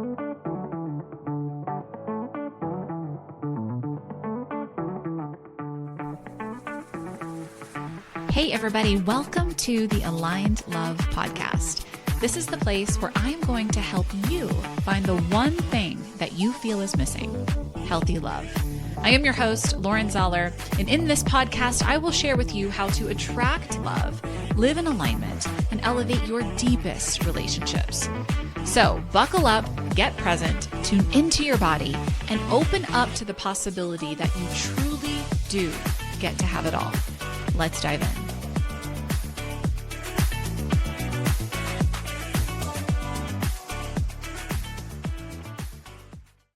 Hey everybody, welcome to the Aligned Love Podcast. This is the place where I'm going to help you find the one thing that you feel is missing: healthy love. I am your host, Lauren Zoller, and in this podcast, I will share with you how to attract love, live in alignment, and elevate your deepest relationships. So buckle up, get present, tune into your body, and open up to the possibility that you truly do get to have it all. Let's dive in.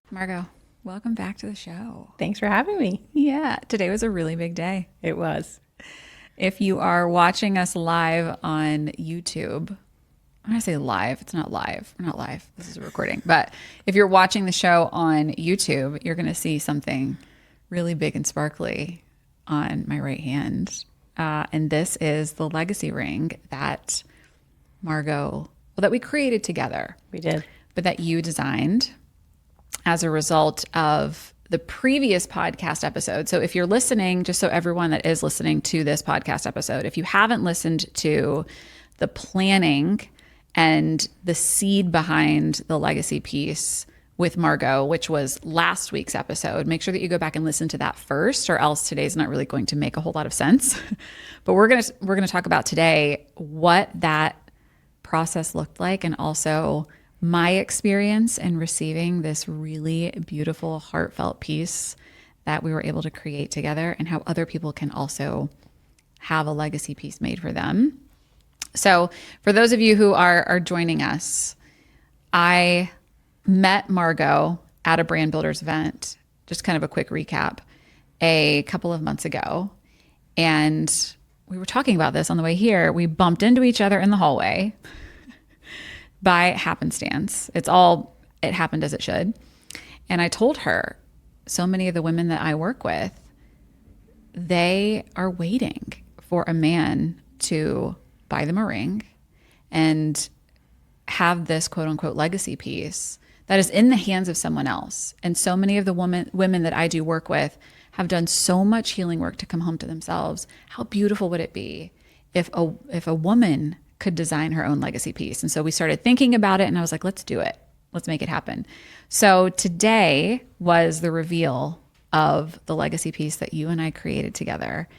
Margot, welcome back to the show. Thanks for having me. Yeah, today was a really big day. It was. If you are watching us live on YouTube, when I say live, it's not live. We're not live. This is a recording. But if you're watching the show on YouTube, you're going to see something really big and sparkly on my right hand. And this is the legacy ring that that we created together. We did. But that you designed as a result of the previous podcast episode. So if you're listening, just so everyone that is listening to this podcast episode, if you haven't listened to the planning and the seed behind the legacy piece with Margot, which was last week's episode, make sure that you go back and listen to that first, or else today's not really going to make a whole lot of sense. But we're gonna talk about today what that process looked like, and also my experience in receiving this really beautiful, heartfelt piece that we were able to create together, and how other people can also have a legacy piece made for them. So for those of you who are joining us, I met Margot at a Brand Builders event, just kind of a quick recap, a couple of months ago. And we were talking about this on the way here. We bumped into each other in the hallway by happenstance. It happened as it should. And I told her, so many of the women that I work with, they are waiting for a man to buy them a ring and have this quote unquote legacy piece that is in the hands of someone else. And so many of the women that I do work with have done so much healing work to come home to themselves. How beautiful would it be if a woman could design her own legacy piece? And so we started thinking about it, and I was like, let's do it. Let's make it happen. So today was the reveal of the legacy piece that you and I created together.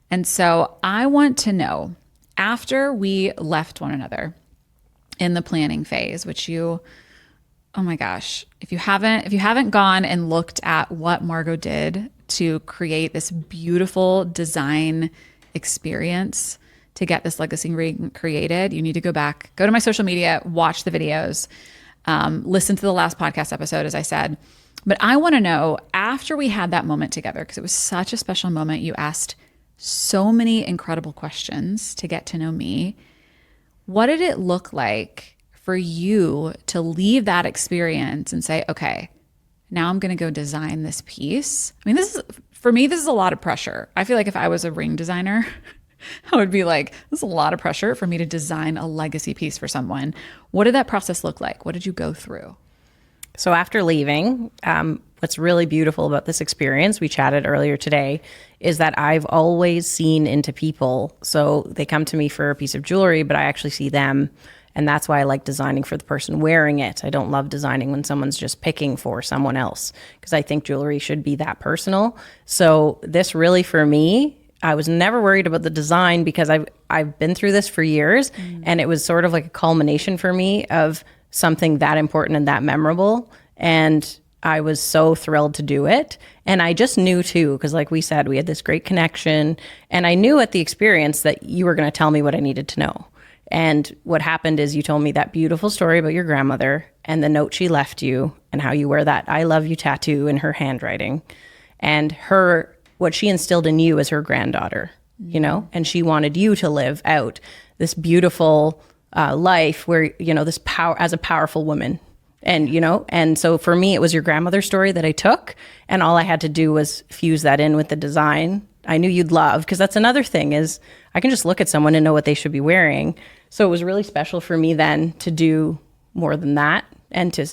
And so I want to know, after we left one another in the planning phase, which oh my gosh, if you haven't gone and looked at what Margot did to create this beautiful design experience to get this legacy ring created, you need to go back, go to my social media, watch the videos, listen to the last podcast episode, as I said. But I want to know, after we had that moment together, because it was such a special moment, you asked so many incredible questions to get to know me. What did it look like for you to leave that experience and say, okay, now I'm going to go design this piece? I mean, for me, this is a lot of pressure. I feel like if I was a ring designer, I would be like, this is a lot of pressure for me to design a legacy piece for someone. What did that process look like? What did you go through? So after leaving, what's really beautiful about this experience, we chatted earlier today, is that I've always seen into people. So they come to me for a piece of jewelry, but I actually see them. And that's why I like designing for the person wearing it. I don't love designing when someone's just picking for someone else, because I think jewelry should be that personal. So this really, for me, I was never worried about the design, because I've been through this for years, and it was sort of like a culmination for me of something that important and that memorable. And I was so thrilled to do it. And I just knew too, because like we said, we had this great connection, and I knew at the experience that you were going to tell me what I needed to know. And what happened is you told me that beautiful story about your grandmother and the note she left you, and how you wear that "I love you" tattoo in her handwriting, and what she instilled in you as her granddaughter, and she wanted you to live out this beautiful life where, this power as a powerful woman. And so for me, it was your grandmother's story that I took, and all I had to do was fuse that in with the design I knew you'd love, because that's another thing, is I can just look at someone and know what they should be wearing. So it was really special for me then to do more than that, and to,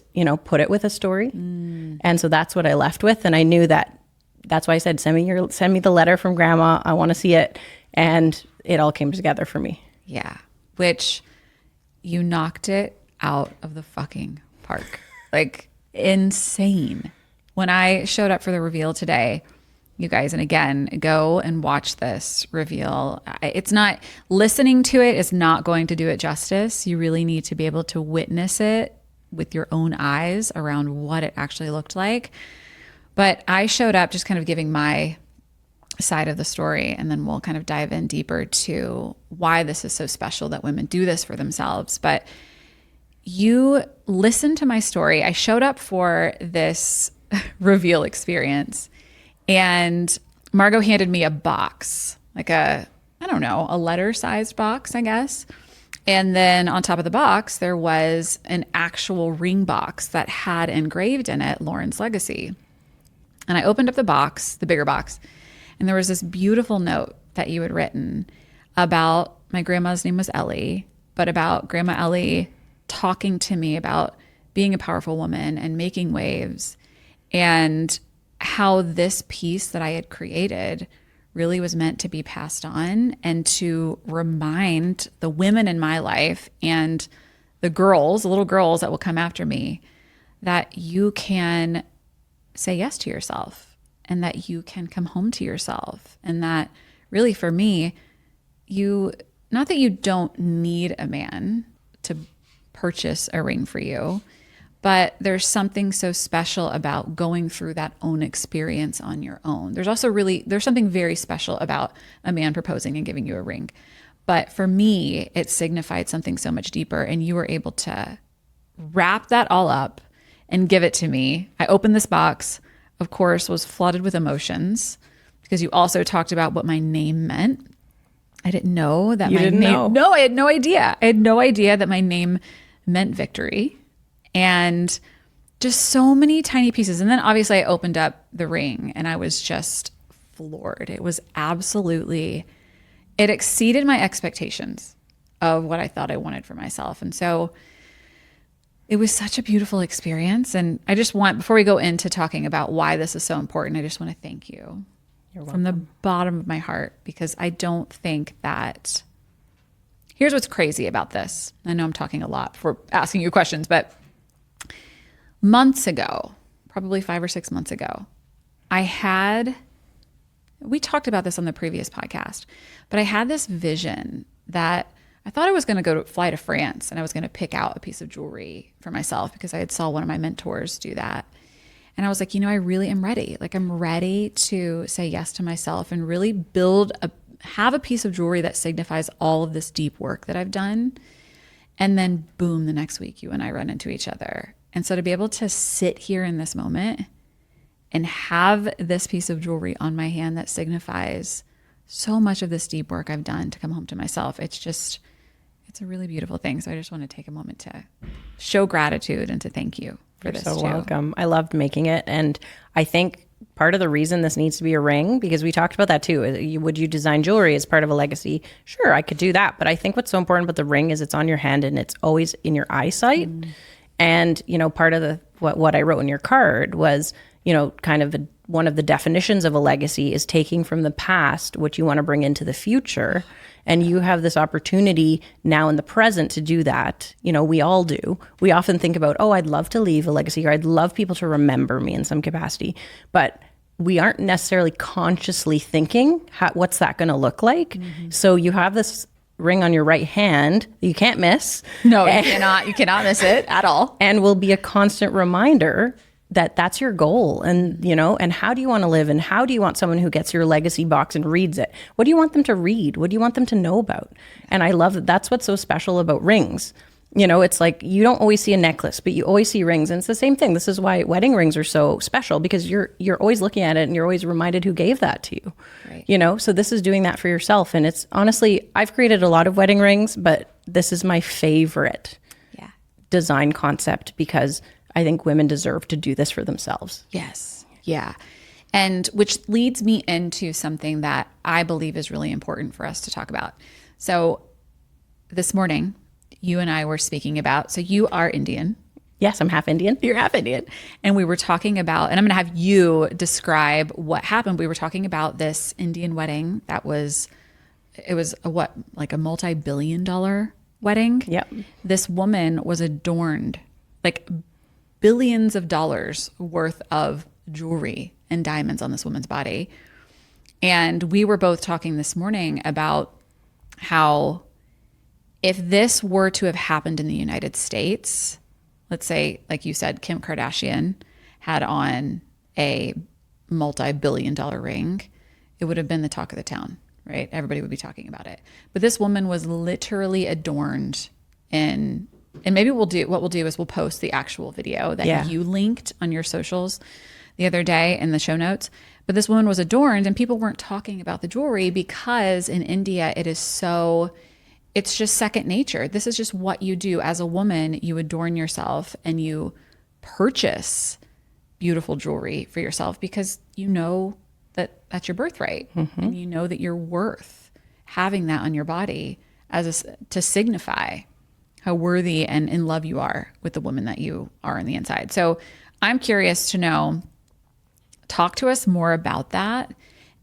put it with a story. And so that's what I left with. And I knew that's why I said, send me the letter from grandma. I want to see it. And it all came together for me. Yeah. Which you knocked it out of the fucking park. Like insane. When I showed up for the reveal today, you guys, and again, go and watch this reveal. It's not, listening to it is not going to do it justice. You really need to be able to witness it with your own eyes around what it actually looked like. But I showed up just kind of giving my side of the story, and then we'll kind of dive in deeper to why this is so special that women do this for themselves. But you listen to my story. I showed up for this reveal experience, and Margot handed me a box, like a letter-sized box, I guess. And then on top of the box, there was an actual ring box that had engraved in it Lauren's legacy. And I opened up the box, the bigger box, and there was this beautiful note that you had written about, my grandma's name was Ellie, but about Grandma Ellie talking to me about being a powerful woman and making waves, and how this piece that I had created really was meant to be passed on and to remind the women in my life and the little girls that will come after me, that you can say yes to yourself and that you can come home to yourself. And that really for me, not that you don't need a man to purchase a ring for you, but there's something so special about going through that own experience on your own. There's something very special about a man proposing and giving you a ring. But for me, it signified something so much deeper, and you were able to wrap that all up and give it to me. I opened this box, of course, was flooded with emotions, because you also talked about what my name meant. I didn't know that my name. No, I had no idea. I had no idea that my name meant victory. And just so many tiny pieces. And then obviously I opened up the ring and I was just floored. It was it exceeded my expectations of what I thought I wanted for myself. And so it was such a beautiful experience. And before we go into talking about why this is so important, I just want to thank you from the bottom of my heart, because I don't think that, here's what's crazy about this. I know I'm talking a lot for asking you questions, but months ago, probably 5 or 6 months ago, we talked about this on the previous podcast, but I had this vision that I thought I was going to fly to France and I was going to pick out a piece of jewelry for myself, because I had saw one of my mentors do that. And I was like, I really am ready. Like, I'm ready to say yes to myself and really have a piece of jewelry that signifies all of this deep work that I've done. And then boom, the next week you and I run into each other. And so to be able to sit here in this moment and have this piece of jewelry on my hand that signifies so much of this deep work I've done to come home to myself, it's a really beautiful thing. So I just want to take a moment to show gratitude and to thank you for this. You're so too. welcome. I loved making it. And I think part of the reason this needs to be a ring, because we talked about that too. Would you design jewelry as part of a legacy? Sure, I could do that. But I think what's so important about the ring is it's on your hand and it's always in your eyesight. And, part of what I wrote in your card was, kind of one of the definitions of a legacy is taking from the past what you want to bring into the future. And you have this opportunity now in the present to do that. We all do. We often think about, I'd love to leave a legacy, or I'd love people to remember me in some capacity. But we aren't necessarily consciously thinking, what's that going to look like? Mm-hmm. So you have this ring on your right hand you can't miss. No, you cannot miss it at all. And will be a constant reminder that that's your goal. And, and how do you want to live? And how do you want someone who gets your legacy box and reads it? What do you want them to read? What do you want them to know about? And I love that. That's what's so special about rings. It's like you don't always see a necklace, but you always see rings. And it's the same thing. This is why wedding rings are so special, because you're always looking at it and you're always reminded who gave that to you. Right. So this is doing that for yourself. And it's honestly, I've created a lot of wedding rings, but this is my favorite design concept, because I think women deserve to do this for themselves. Yes. Yeah. And which leads me into something that I believe is really important for us to talk about. So this morning, you and I were speaking about, so you are Indian Yes, I'm half Indian. You're half Indian. And we were talking about, and I'm going to have you describe what happened. We were talking about this Indian wedding that was, it was like a multi-billion-dollar wedding. Yep. This woman was adorned like billions of dollars worth of jewelry and diamonds on this woman's body. And we were both talking this morning about how if this were to have happened in the United States, let's say, like you said, Kim Kardashian had on a multi-billion-dollar ring, it would have been the talk of the town, right? Everybody would be talking about it. But this woman was literally adorned in, and maybe what we'll do is we'll post the actual video that you linked on your socials the other day in the show notes. But this woman was adorned and people weren't talking about the jewelry because in India, it's just second nature. This is just what you do as a woman. You adorn yourself and you purchase beautiful jewelry for yourself because you know that that's your birthright. Mm-hmm. And you know that you're worth having that on your body to signify how worthy and in love you are with the woman that you are on the inside. So I'm curious to know, talk to us more about that.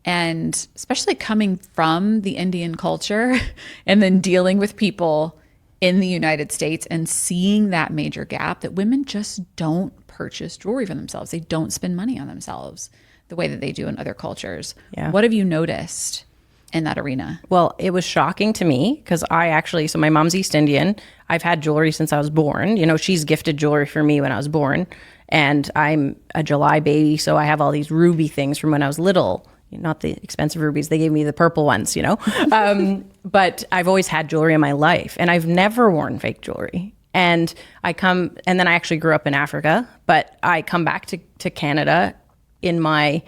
And especially coming from the Indian culture and then dealing with people in the United States and seeing that major gap that women just don't purchase jewelry for themselves. They don't spend money on themselves the way that they do in other cultures. Yeah. What have you noticed in that arena? Well, it was shocking to me because so my mom's East Indian. I've had jewelry since I was born. You know, she's gifted jewelry for me when I was born. And I'm a July baby, so I have all these ruby things from when I was little. Not the expensive rubies. They gave me the purple ones, but I've always had jewelry in my life and I've never worn fake jewelry. And then I actually grew up in Africa, but I come back to Canada in my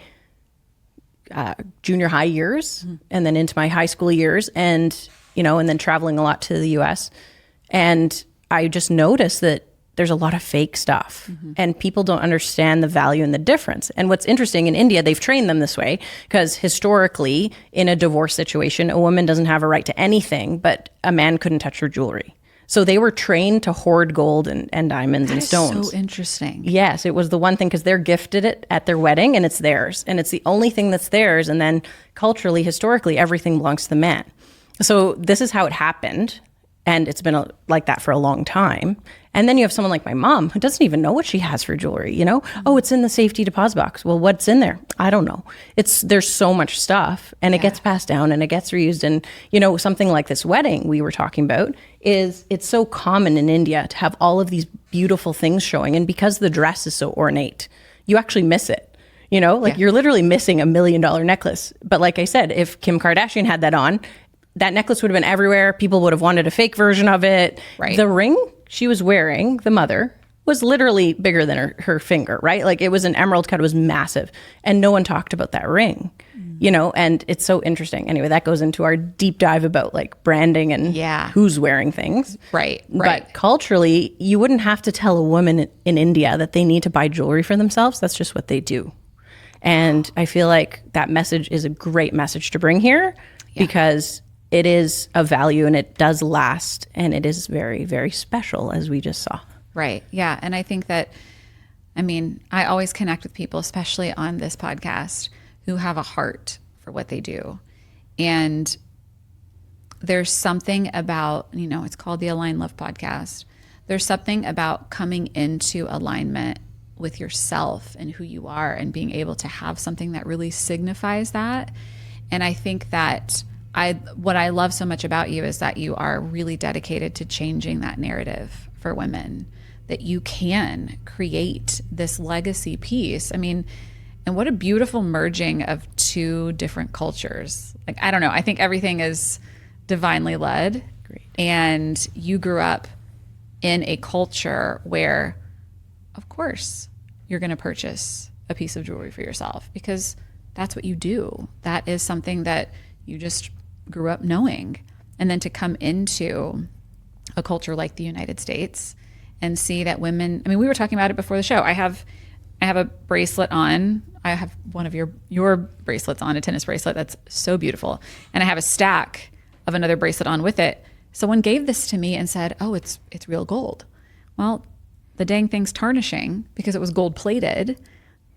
junior high years and then into my high school years and then traveling a lot to the US. And I just noticed that there's a lot of fake stuff and people don't understand the value and the difference. And what's interesting in India, they've trained them this way because historically in a divorce situation, a woman doesn't have a right to anything, but a man couldn't touch her jewelry. So they were trained to hoard gold and diamonds and stones. That is so interesting. Yes, it was the one thing because they're gifted it at their wedding and it's theirs. And it's the only thing that's theirs. And then culturally, historically, everything belongs to the man. So this is how it happened. And it's been like that for a long time. And then you have someone like my mom who doesn't even know what she has for jewelry, Oh, it's in the safety deposit box. Well, what's in there? I don't know. There's so much stuff and it gets passed down and it gets reused. And, something like this wedding we were talking about it's so common in India to have all of these beautiful things showing. And because the dress is so ornate, you actually miss it. You're literally missing $1 million necklace. But like I said, if Kim Kardashian had that on, that necklace would have been everywhere. People would have wanted a fake version of it. Right. The ring she was wearing, the mother, was literally bigger than her finger, right? Like it was an emerald cut. It was massive. And no one talked about that ring, and it's so interesting. Anyway, that goes into our deep dive about like branding and who's wearing things. Right. But culturally, you wouldn't have to tell a woman in India that they need to buy jewelry for themselves. That's just what they do. And I feel like that message is a great message to bring here because it is of value and it does last and it is very, very special as we just saw. Right. Yeah. And I think that, I always connect with people, especially on this podcast, who have a heart for what they do. And there's something about, it's called the Align Love Podcast. There's something about coming into alignment with yourself and who you are and being able to have something that really signifies that. And I think that what I love so much about you is that you are really dedicated to changing that narrative for women, that you can create this legacy piece. And what a beautiful merging of two different cultures. Like, I don't know, I think everything is divinely led. Great. And you grew up in a culture where, of course, you're going to purchase a piece of jewelry for yourself because that's what you do. That is something that you just grew up knowing. And then to come into a culture like the United States and see that women, we were talking about it before the show. I have a bracelet on. I have one of your bracelets on, a tennis bracelet that's so beautiful. And I have a stack of another bracelet on with it. Someone gave this to me and said, "Oh, it's real gold." Well, the dang thing's tarnishing because it was gold plated,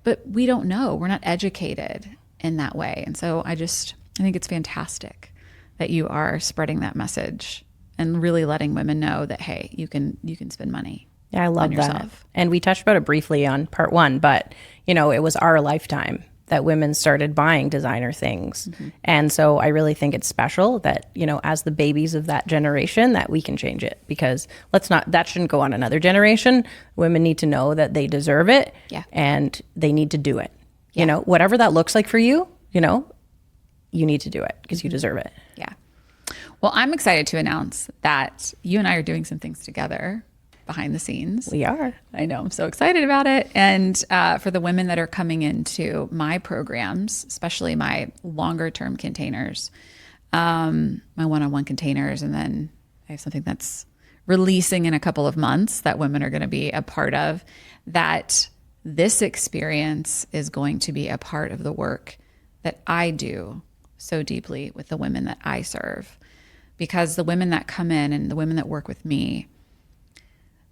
but we don't know. We're not educated in that way. And so I think it's fantastic that you are spreading that message and really letting women know that, hey, you can spend money. Yeah, I love that. And we touched about it briefly on part 1, but it was our lifetime that women started buying designer things. Mm-hmm. And so I really think it's special that, as the babies of that generation, that we can change it, because that shouldn't go on another generation. Women need to know that they deserve it. Yeah. And they need to do it. Yeah. Whatever that looks like for you, you need to do it because you deserve it. Yeah. Well, I'm excited to announce that you and I are doing some things together behind the scenes. We are. I know. I'm so excited about it. And for the women that are coming into my programs, especially my longer term containers, my one-on-one containers, and then I have something that's releasing in a couple of months that women are going to be a part of, that this experience is going to be a part of the work that I do so deeply with the women that I serve. Because the women that come in and the women that work with me,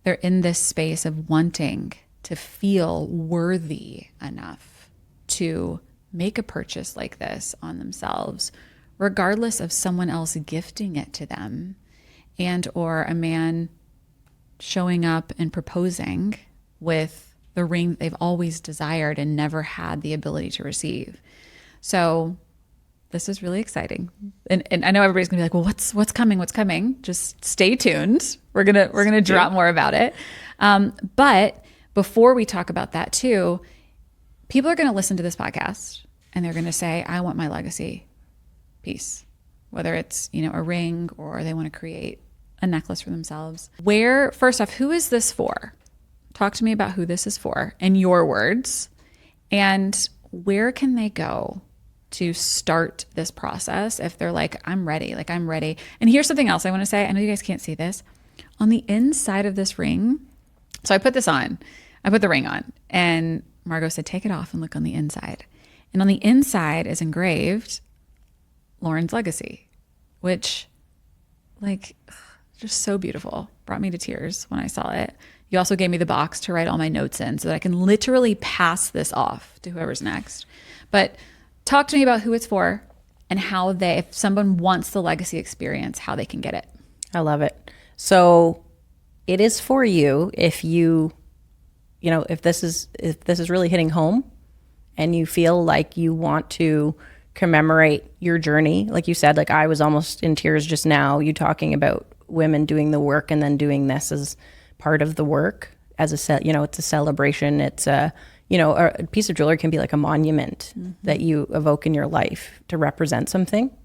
they're in this space of wanting to feel worthy enough to make a purchase like this on themselves, regardless of someone else gifting it to them, and or a man showing up and proposing with the ring that they've always desired and never had the ability to receive. So this is really exciting. And I know everybody's gonna be like, well, what's coming? What's coming? Just stay tuned. We're gonna drop more about it. But before we talk about that too, people are gonna listen to this podcast and they're gonna say, I want my legacy piece, whether it's, a ring or they want to create a necklace for themselves. First off, who is this for? Talk to me about who this is for in your words, and where can they go to start this process if they're like, I'm ready. And here's something else I want to say. I know you guys can't see this. On the inside of this ring, so I put the ring on, and Margot said, take it off and look on the inside. And on the inside is engraved Lauren's legacy, which just so beautiful. Brought me to tears when I saw it. You also gave me the box to write all my notes in so that I can literally pass this off to whoever's next. But talk to me about who it's for and how if someone wants the legacy experience, how they can get it. I love it. So it is for you if if this is really hitting home and you feel like you want to commemorate your journey. Like you said, I was almost in tears just now, you talking about women doing the work and then doing this as part of the work as it's a celebration. It's a piece of jewelry can be like a monument that you evoke in your life to represent something.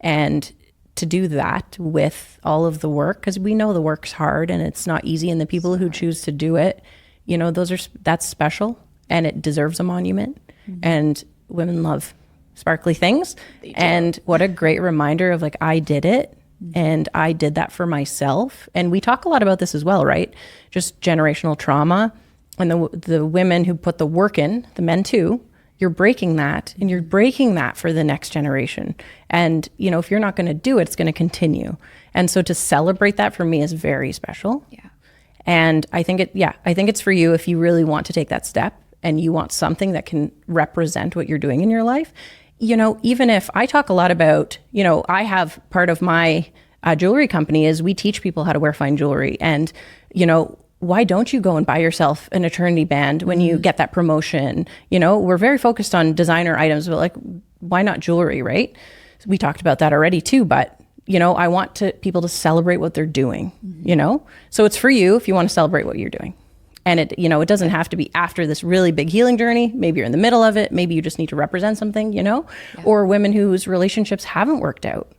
And to do that with all of the work, because we know the work's hard and it's not easy, and the people who choose to do it, that's special and it deserves a monument. Mm-hmm. And women love sparkly things. And what a great reminder of I did it. And I did that for myself. And we talk a lot about this as well, right? Just generational trauma. And the women who put the work in, the men too, you're breaking that, and you're breaking that for the next generation. And, if you're not going to do it, it's going to continue. And so to celebrate that for me is very special. Yeah. And I think it's for you if you really want to take that step and you want something that can represent what you're doing in your life. Even if I talk a lot about, I have part of my jewelry company is we teach people how to wear fine jewelry. And, why don't you go and buy yourself an eternity band when you get that promotion? We're very focused on designer items, but why not jewelry, right? We talked about that already too, but I want people to celebrate what they're doing, So it's for you if you want to celebrate what you're doing. And it doesn't have to be after this really big healing journey. Maybe you're in the middle of it. Maybe you just need to represent something, or women whose relationships haven't worked out,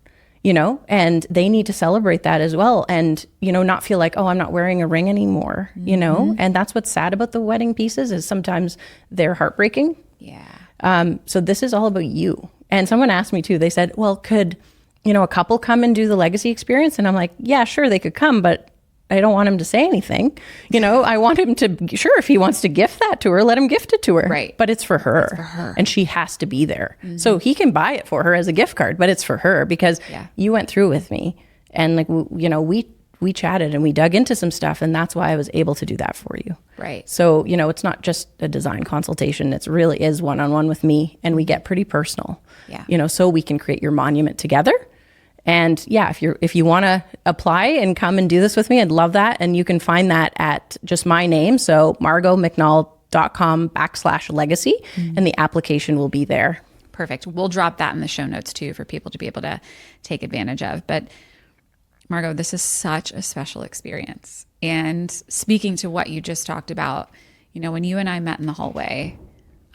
and they need to celebrate that as well. And, not feel like, oh, I'm not wearing a ring anymore, and that's what's sad about the wedding pieces is sometimes they're heartbreaking. Yeah. So this is all about you. And someone asked me too, they said, well, could, a couple come and do the legacy experience? And I'm like, yeah, sure, they could come, but I don't want him to say anything. I want him to, sure, if he wants to gift that to her, let him gift it to her. Right. But it's for her. It's for her. And she has to be there. Mm-hmm. So he can buy it for her as a gift card, but it's for her because you went through with me. And we we chatted and we dug into some stuff, and that's why I was able to do that for you. Right. So, it's not just a design consultation. It really is one-on-one with me, and we get pretty personal. Yeah. So we can create your monument together. And yeah, if you want to apply and come and do this with me, I'd love that. And you can find that at just my name. So margotmcnaull.com/legacy, and the application will be there. Perfect. We'll drop that in the show notes too for people to be able to take advantage of. But Margot, this is such a special experience. And speaking to what you just talked about, when you and I met in the hallway,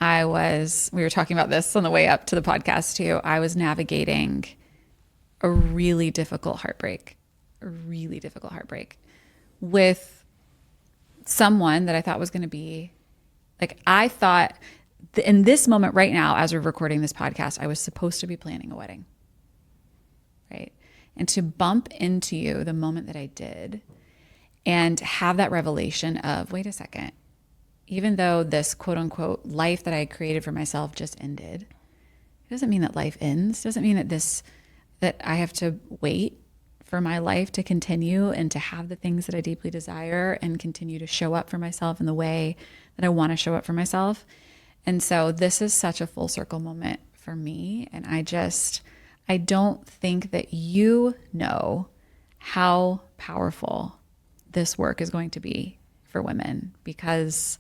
we were talking about this on the way up to the podcast too. I was navigating a really difficult heartbreak with someone that I thought was going to be I thought in this moment right now, as we're recording this podcast, I was supposed to be planning a wedding, right? And to bump into you the moment that I did and have that revelation of, wait a second, even though this quote unquote life that I had created for myself just ended, it doesn't mean that life ends. It doesn't mean that I have to wait for my life to continue and to have the things that I deeply desire and continue to show up for myself in the way that I want to show up for myself. And so this is such a full circle moment for me. And I don't think that you know how powerful this work is going to be for women, because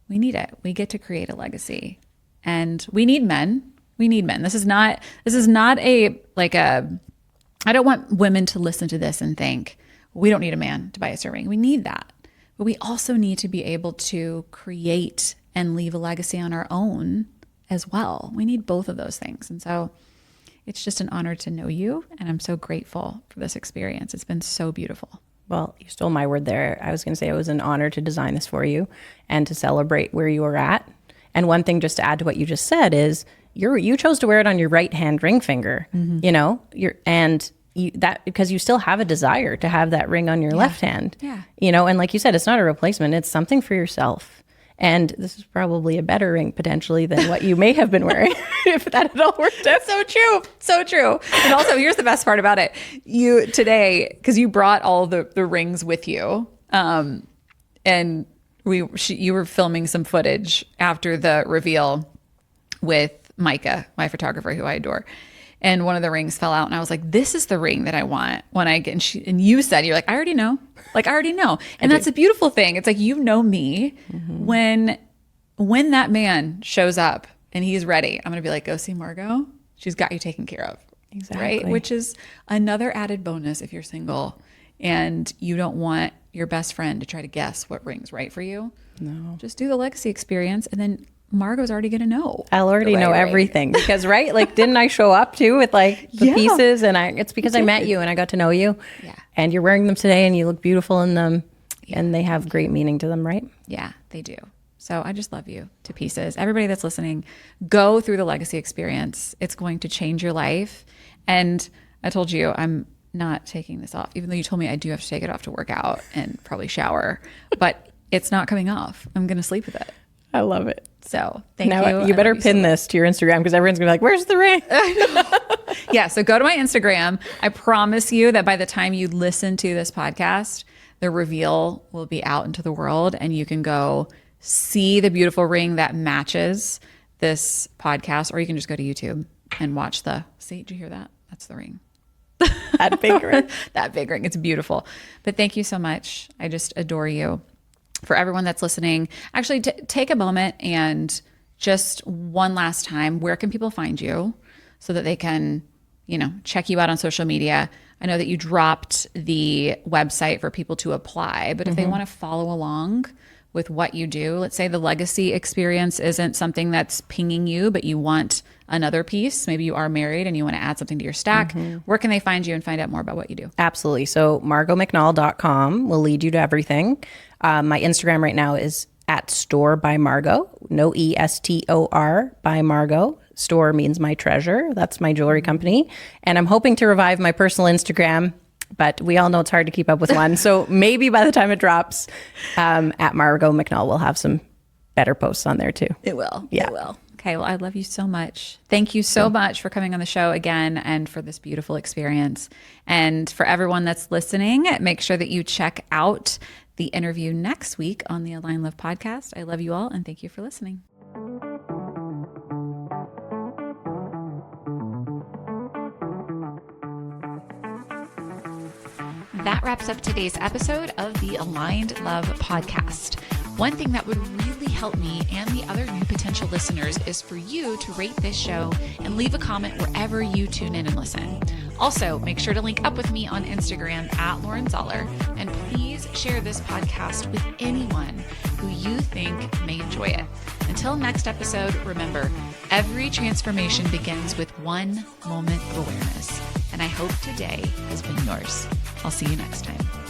we need it. We get to create a legacy, and we need men. This is not I don't want women to listen to this and think, we don't need a man to buy us a ring. We need that. But we also need to be able to create and leave a legacy on our own as well. We need both of those things. And so it's just an honor to know you. And I'm so grateful for this experience. It's been so beautiful. Well, you stole my word there. I was going to say it was an honor to design this for you and to celebrate where you were at. And one thing just to add to what you just said is, you chose to wear it on your right hand ring finger, because you still have a desire to have that ring on your left hand, and like you said, it's not a replacement, it's something for yourself. And this is probably a better ring potentially than what you may have been wearing if that had all worked out. So true. And also, here's the best part about it. You today, because you brought all the rings with you, and you were filming some footage after the reveal with Micah, my photographer who I adore. And one of the rings fell out, and I was like, this is the ring that I want when I get, and you said, you're like, I already know. And that's a beautiful thing. It's like, me, when that man shows up and he's ready, I'm going to be like, go see Margot. She's got you taken care of. Exactly. Right. Which is another added bonus if you're single and you don't want your best friend to try to guess what ring's right for you. No. Just do the legacy experience, and then Margot's already going to know. I'll already know everything because, right? Didn't I show up too with the pieces? And it's because I met you and I got to know you. Yeah. And you're wearing them today and you look beautiful in them, and they have great meaning to them, right? Yeah, they do. So I just love you to pieces. Everybody that's listening, go through the legacy experience. It's going to change your life. And I told you, I'm not taking this off, even though you told me I do have to take it off to work out and probably shower, but it's not coming off. I'm going to sleep with it. I love it. So thank you. You better pin this to your Instagram because everyone's going to be like, where's the ring? Yeah. So go to my Instagram. I promise you that by the time you listen to this podcast, the reveal will be out into the world and you can go see the beautiful ring that matches this podcast, or you can just go to YouTube and watch see, did you hear that? That's the ring. That big ring. That big ring. It's beautiful. But thank you so much. I just adore you. For everyone that's listening, actually take a moment and just one last time, where can people find you so that they can, check you out on social media? I know that you dropped the website for people to apply, but if they want to follow along with what you do, let's say the legacy experience isn't something that's pinging you, but you want another piece. Maybe you are married and you want to add something to your stack. Where can they find you and find out more about what you do? Absolutely. So margotmcnaull.com will lead you to everything. My Instagram right now is at Store by Margot. No ESTOR by Margot. Store means my treasure. That's my jewelry company. And I'm hoping to revive my personal Instagram, but we all know it's hard to keep up with one. So maybe by the time it drops, at Margot McNaull, we'll have some better posts on there too. It will. Yeah. It will. Okay. Well, I love you so much. Thank you so much for coming on the show again and for this beautiful experience. And for everyone that's listening, make sure that you check out the interview next week on the Align Love podcast. I love you all and thank you for listening. That wraps up today's episode of the Aligned Love podcast. One thing that would really help me and the other new potential listeners is for you to rate this show and leave a comment wherever you tune in and listen. Also, make sure to link up with me on Instagram at Lauren Zoller, and please share this podcast with anyone who you think may enjoy it. Until next episode, remember, every transformation begins with one moment of awareness, and I hope today has been yours. I'll see you next time.